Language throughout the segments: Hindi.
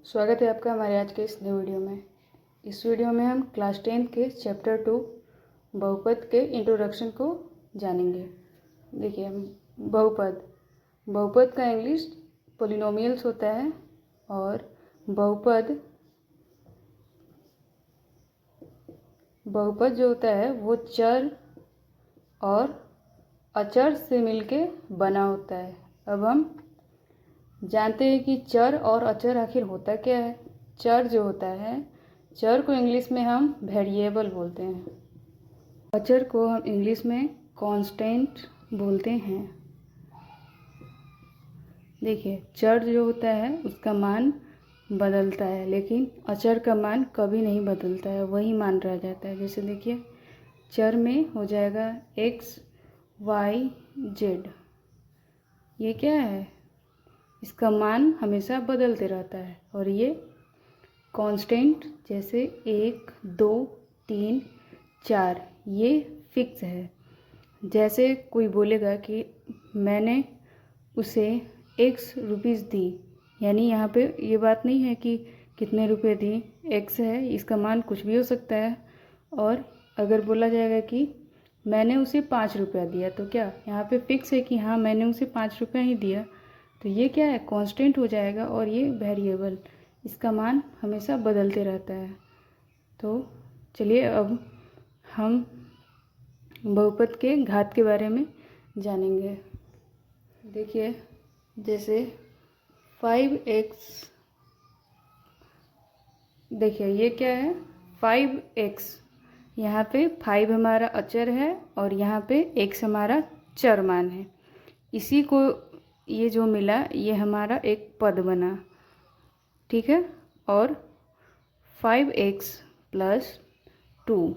स्वागत है आपका हमारे आज के इस नए वीडियो में। इस वीडियो में हम क्लास 10 के चैप्टर 2 बहुपद के इंट्रोडक्शन को जानेंगे। देखिए, बहुपद का इंग्लिश पॉलिनोमियल्स होता है और बहुपद जो होता है वो चर और अचर से मिलके बना होता है। अब हम जानते हैं कि चर और अचर आखिर होता क्या है। चर जो होता है, चर को इंग्लिश में हम वेरिएबल बोलते हैं, अचर को हम इंग्लिश में कांस्टेंट बोलते हैं। देखिए, चर जो होता है उसका मान बदलता है, लेकिन अचर का मान कभी नहीं बदलता है, वही मान रह जाता है। जैसे देखिए, चर में हो जाएगा x y z। ये क्या है? इसका मान हमेशा बदलते रहता है। और ये कांस्टेंट जैसे 1 2 3 4 ये फिक्स है। जैसे कोई बोलेगा कि मैंने उसे x रुपीज़ दी, यानी यहाँ पे ये बात नहीं है कि कितने रुपए दी, x है, इसका मान कुछ भी हो सकता है। और अगर बोला जाएगा कि मैंने उसे 5 रुपया दिया, तो क्या यहाँ पे फिक्स है कि हाँ मैंने उसे 5 रुपया ही दिया, तो ये क्या है? कांस्टेंट हो जाएगा। और ये वेरिएबल, इसका मान हमेशा बदलते रहता है। तो चलिए अब हम बहुपद के घात के बारे में जानेंगे। देखिए, जैसे 5x, देखिए ये क्या है? 5x, यहाँ पे 5 हमारा अचर है और यहाँ पे x हमारा चर मान है। इसी को ये जो मिला ये हमारा एक पद बना, ठीक है। और 5x + 2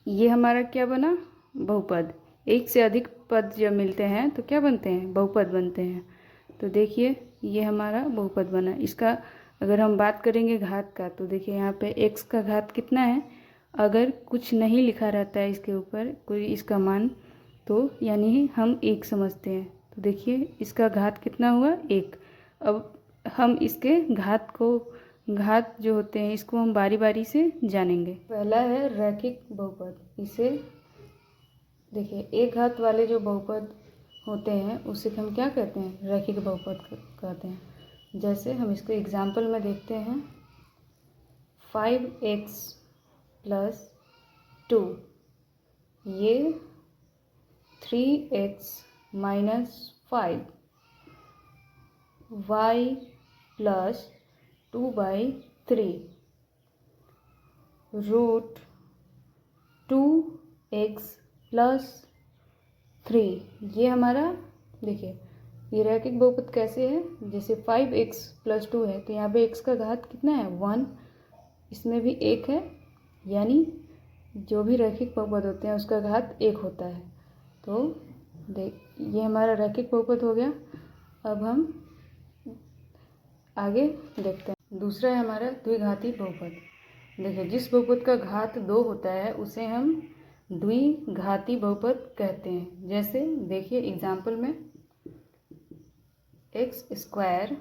ये हमारा क्या बना? बहुपद। एक से अधिक पद जब मिलते हैं तो क्या बनते हैं? बहुपद बनते हैं। तो देखिए, ये हमारा बहुपद बना। इसका अगर हम बात करेंगे घात का, तो देखिए यहाँ पे x का घात कितना है। अगर कुछ नहीं लिखा रहता है इसके ऊपर कोई इसका मान, तो यानी हम 1 समझते हैं। तो देखिए इसका घात कितना हुआ? 1। अब हम इसके घात जो होते हैं इसको हम बारी बारी से जानेंगे। पहला है रैखिक बहुपद। इसे देखिए, एक घात वाले जो बहुपद होते हैं उसे हम क्या कहते हैं? रैखिक बहुपद कहते हैं। जैसे हम इसको एग्जाम्पल में देखते हैं, 5x + 2 ये 3x - 5 y + 2/3 √2x + 3 ये हमारा, देखिए ये रैखिक बहुपद कैसे है? जैसे 5x + 2 है तो यहाँ पे x का घात कितना है? 1। इसमें भी 1 है, यानी जो भी रैखिक बहुपद होते हैं उसका घात 1 होता है। तो देख, ये हमारा रैखिक बहुपद हो गया। अब हम आगे देखते हैं। दूसरा है हमारा द्विघाती बहुपद। देखिए, जिस बहुपद का घात 2 होता है उसे हम द्विघाती बहुपद कहते हैं। जैसे देखिए एग्जाम्पल में, x² -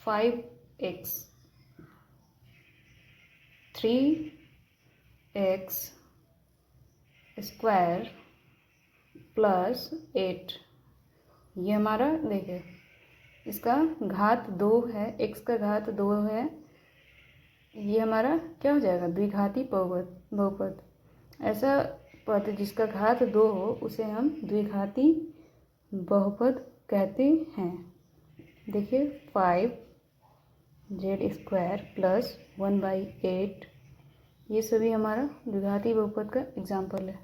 5x 3x² + 8 ये हमारा, देखिए इसका घात 2 है, x का घात 2 है। ये हमारा क्या हो जाएगा? द्विघाती बहुपद। ऐसा पद जिसका घात 2 हो उसे हम द्विघाती बहुपद कहते हैं। देखिए 5z² + 1/8 ये सभी हमारा द्विघाती बहुपद का एग्जाम्पल है।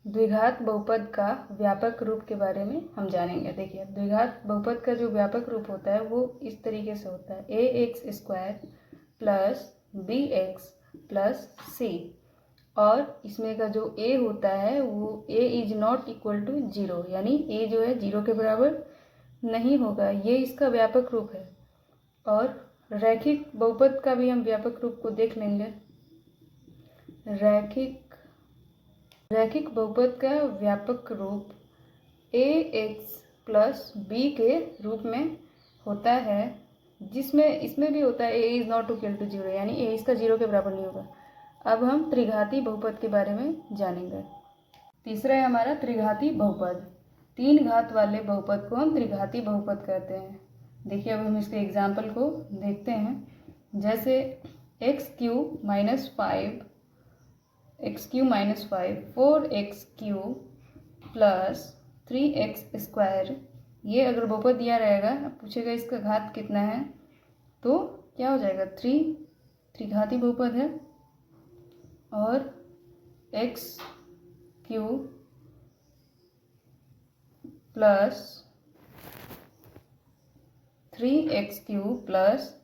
द्विघात बहुपद का व्यापक रूप के बारे में हम जानेंगे। देखिए, द्विघात बहुपद का जो व्यापक रूप होता है वो इस तरीके से होता है, ax² + bx + c। और इसमें का जो a होता है वो a ≠ = 0, यानी a जो है 0 के बराबर नहीं होगा। ये इसका व्यापक रूप है। और रैखिक बहुपद का भी हम व्यापक रूप को देख लेंगे। रैखिक बहुपद का व्यापक रूप ax + b के रूप में होता है जिसमें इसमें भी होता है a is not equal to 0, यानी ए इसका 0 के बराबर नहीं होगा। अब हम त्रिघाती बहुपद के बारे में जानेंगे। तीसरा है हमारा त्रिघाती बहुपद। 3 घात वाले बहुपद को हम त्रिघाती बहुपद कहते हैं। देखिए अब हम इसके एग्जाम्पल को देखते हैं। जैसे x cube minus 5 4x cube plus 3x square, ये अगर बहुपद दिया रहेगा, पूछेगा इसका घात कितना है, तो क्या हो जाएगा 3, त्रिघाती बहुपद है। और x cube plus 3x cube plus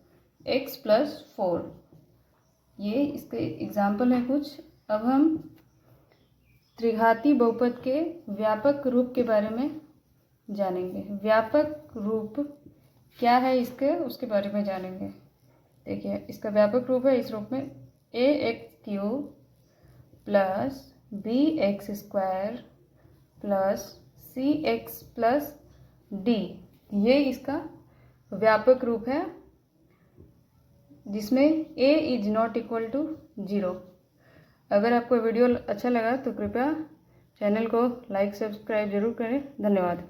x plus 4, ये इसके एग्जाम्पल है कुछ। अब हम त्रिघाती बहुपद के व्यापक रूप के बारे में जानेंगे। व्यापक रूप क्या है इसके, उसके बारे में जानेंगे। देखिए इसका व्यापक रूप है, इस रूप में ax cube plus bx square plus cx plus d, ये इसका व्यापक रूप है जिसमें a is not equal to 0। अगर आपको वीडियो अच्छा लगा तो कृपया चैनल को लाइक सब्सक्राइब जरूर करें। धन्यवाद।